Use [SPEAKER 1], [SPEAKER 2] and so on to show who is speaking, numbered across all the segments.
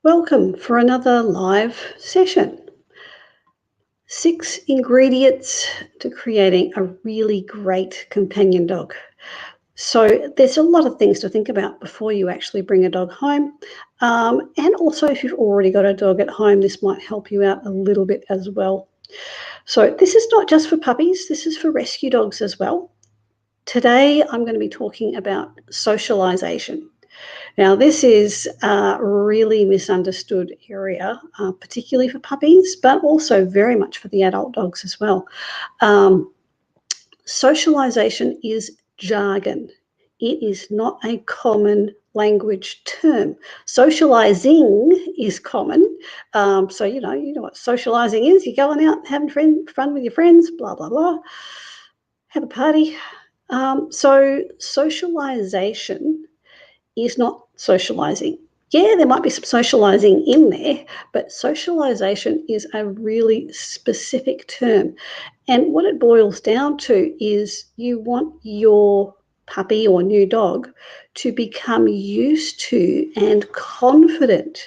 [SPEAKER 1] Welcome for another live session. 6 ingredients to creating a really great companion dog. So there's a lot of things to think about before you actually bring a dog home. And also if you've already got a dog at home, this might help you out a little bit as well. So this is not just for puppies, this is for rescue dogs as well. Today I'm going to be talking about socialization. Now, this is a really misunderstood area, particularly for puppies, but also very much for the adult dogs as well. Socialization is jargon. It is not a common language term. Socializing is common. So, you know what socializing is. You're going out and having fun with your friends, blah, blah, blah. Have a party. So socialization is not socializing. Yeah, there might be some socializing in there, but socialization is a really specific term. And what it boils down to is you want your puppy or new dog to become used to and confident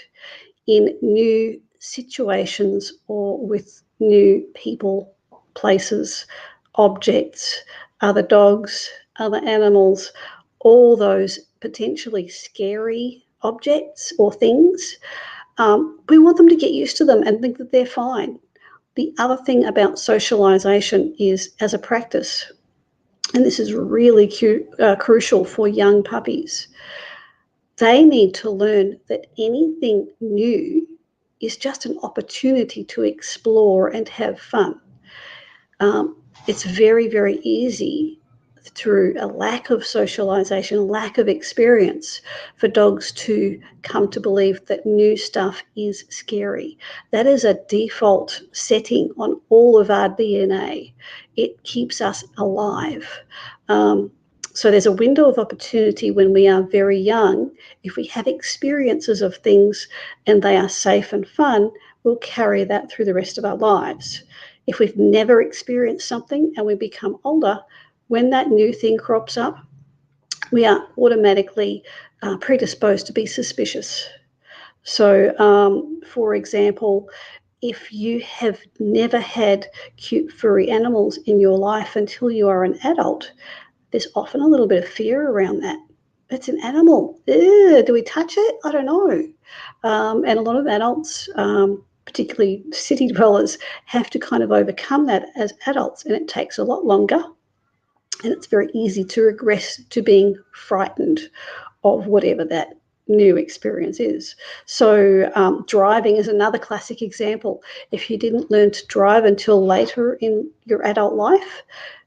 [SPEAKER 1] in new situations or with new people, places, objects, other dogs, other animals, all those potentially scary objects or things. We want them to get used to them and think that they're fine. The other thing about socialization is as a practice, and this is really crucial for young puppies, they need to learn that anything new is just an opportunity to explore and have fun. It's very, very easy through a lack of socialization, lack of experience, for dogs to come to believe that new stuff is scary. That is a default setting on all of our DNA. It keeps us alive. So there's a window of opportunity when we are very young. If we have experiences of things and they are safe and fun, we'll carry that through the rest of our lives. If we've never experienced something and we become older, when that new thing crops up, we are automatically predisposed to be suspicious. So, for example, if you have never had cute furry animals in your life until you are an adult, there's often a little bit of fear around that. It's an animal. Do we touch it? I don't know. And a lot of adults, particularly city dwellers, have to kind of overcome that as adults, and it takes a lot longer. And it's very easy to regress to being frightened of whatever that new experience is. So driving is another classic example. If you didn't learn to drive until later in your adult life,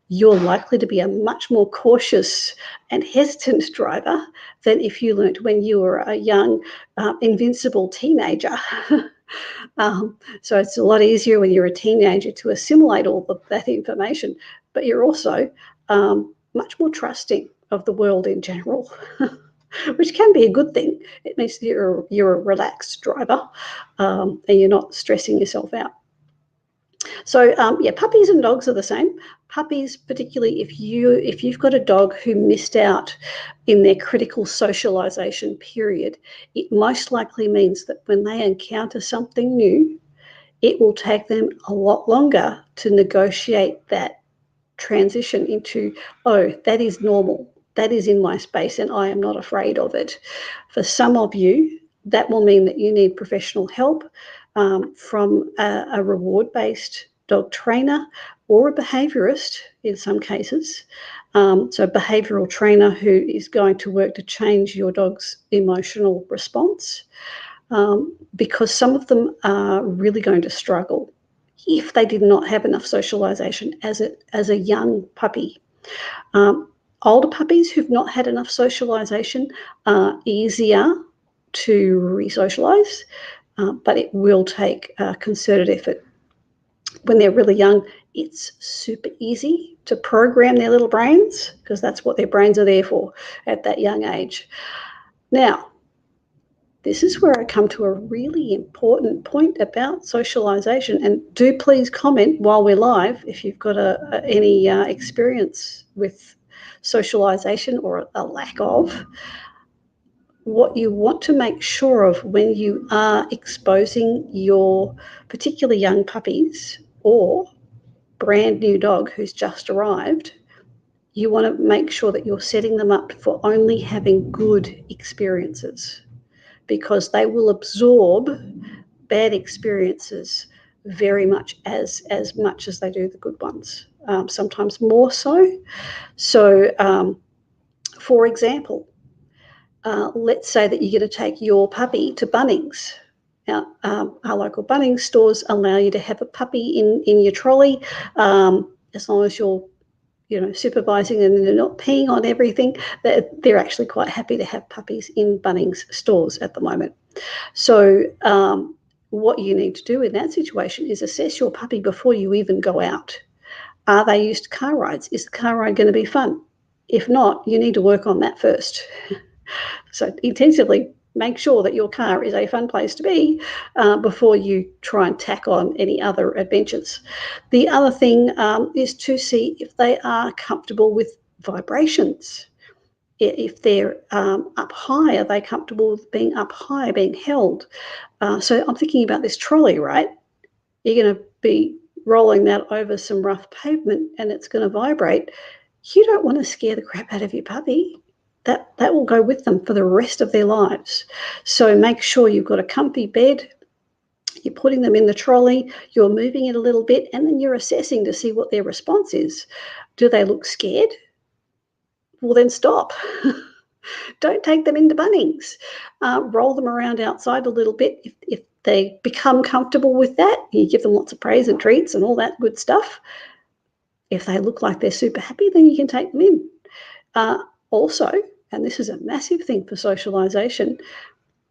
[SPEAKER 1] you're likely to be a much more cautious and hesitant driver than if you learnt when you were a young, invincible teenager. So it's a lot easier when you're a teenager to assimilate all of that information, but you're also much more trusting of the world in general, which can be a good thing. It means you're a relaxed driver and you're not stressing yourself out. So puppies and dogs are the same. Puppies, particularly if you've got a dog who missed out in their critical socialization period, it most likely means that when they encounter something new, it will take them a lot longer to negotiate that transition into, oh, that is normal. That is in my space and I am not afraid of it. For some of you, that will mean that you need professional help from a reward-based dog trainer or a behaviourist in some cases. So a behavioural trainer who is going to work to change your dog's emotional response, because some of them are really going to struggle if they did not have enough socialisation as a young puppy. Older puppies who've not had enough socialisation are easier to re-socialise, but it will take concerted effort. When they're really young, it's super easy to program their little brains because that's what their brains are there for at that young age. Now, this is where I come to a really important point about socialisation, and do please comment while we're live if you've got any experience with socialisation or a lack of. what you want to make sure of when you are exposing your particularly young puppies or brand new dog who's just arrived, you want to make sure that you're setting them up for only having good experiences, because they will absorb bad experiences very much as they do the good ones, sometimes more so. So, for example, let's say that you're going to take your puppy to Bunnings. Now, our local Bunnings stores allow you to have a puppy in your trolley, as long as you're supervising and they're not peeing on everything. They're actually quite happy to have puppies in Bunnings stores at the moment. So what you need to do in that situation is assess your puppy before you even go out. Are they used to car rides? Is the car ride going to be fun? If not, you need to work on that first. So intensively make sure that your car is a fun place to be before you try and tack on any other adventures. The other thing is to see if they are comfortable with vibrations. If they're up high, are they comfortable with being up high, being held? So I'm thinking about this trolley, right? You're going to be rolling that over some rough pavement and it's going to vibrate. You don't want to scare the crap out of your puppy. That will go with them for the rest of their lives. So make sure you've got a comfy bed, you're putting them in the trolley, you're moving it a little bit, and then you're assessing to see what their response is. Do they look scared? Well, then stop. Don't take them into Bunnings. Roll them around outside a little bit. If they become comfortable with that, you give them lots of praise and treats and all that good stuff. If they look like they're super happy, then you can take them in. Also, and this is a massive thing for socialisation,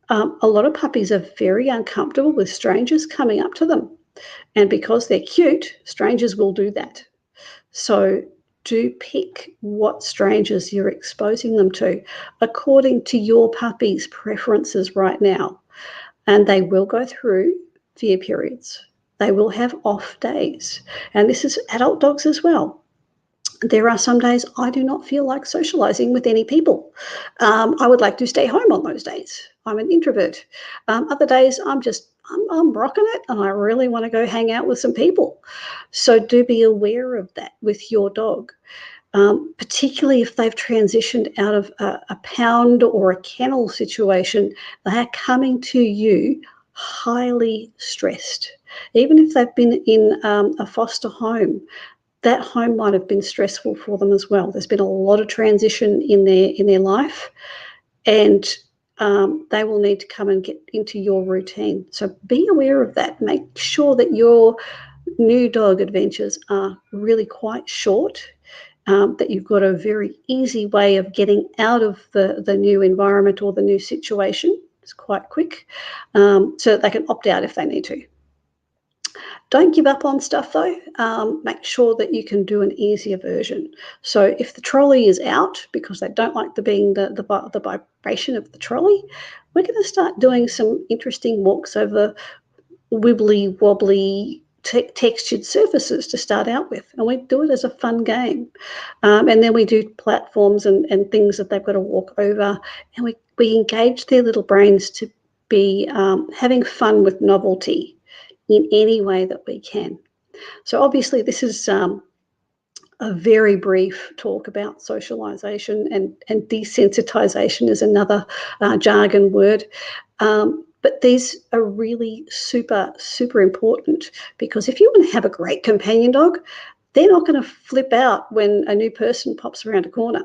[SPEAKER 1] a lot of puppies are very uncomfortable with strangers coming up to them. And because they're cute, strangers will do that. So do pick what strangers you're exposing them to according to your puppy's preferences right now. And they will go through fear periods. They will have off days. And this is adult dogs as well. There are some days I do not feel like socialising with any people. I would like to stay home on those days. I'm an introvert. Other days I'm rocking it and I really want to go hang out with some people. So do be aware of that with your dog, particularly if they've transitioned out of a pound or a kennel situation. They are coming to you highly stressed. Even if they've been in a foster home, that home might have been stressful for them as well. There's been a lot of transition in their life, and they will need to come and get into your routine. So be aware of that. Make sure that your new dog adventures are really quite short, that you've got a very easy way of getting out of the new environment or the new situation. It's quite quick, so that they can opt out if they need to. Don't give up on stuff though. Make sure that you can do an easier version. So if the trolley is out because they don't like the vibration of the trolley, we're going to start doing some interesting walks over wibbly wobbly textured surfaces to start out with, and we do it as a fun game. And then we do platforms and things that they've got to walk over, and we engage their little brains to be having fun with novelty in any way that we can. So obviously this is a very brief talk about socialisation, and desensitisation is another jargon word. But these are really super, super important, because if you want to have a great companion dog, they're not going to flip out when a new person pops around a corner.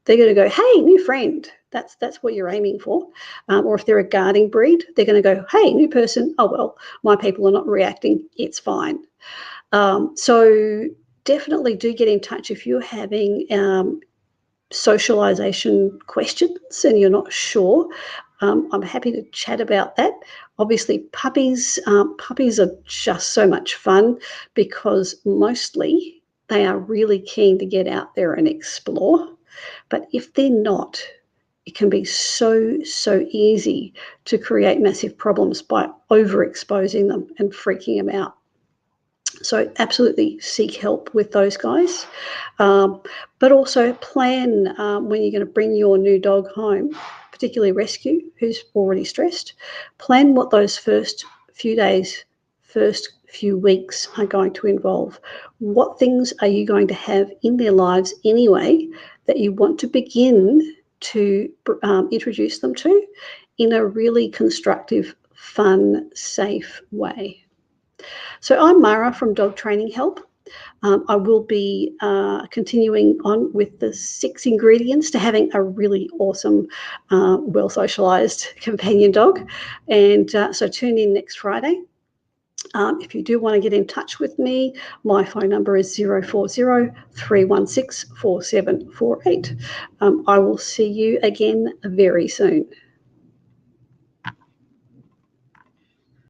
[SPEAKER 1] They're going to go, hey, new friend. That's what you're aiming for. Or if they're a guarding breed, they're going to go, hey, new person. Oh, well, my people are not reacting. It's fine. So definitely do get in touch if you're having socialisation questions and you're not sure. I'm happy to chat about that. Obviously, puppies are just so much fun, because mostly they are really keen to get out there and explore. But if they're not, it can be so easy to create massive problems by overexposing them and freaking them out. So absolutely seek help with those guys. But also plan when you're going to bring your new dog home, particularly rescue, who's already stressed. Plan what those first few days, first few weeks are going to involve. What things are you going to have in their lives anyway that you want to begin to introduce them to in a really constructive, fun, safe way? So I'm Mara from Dog Training Help. I will be continuing on with the 6 ingredients to having a really awesome, well socialised companion dog. And so tune in next Friday. If you do want to get in touch with me, my phone number is 040 316 4748. I will see you again very soon.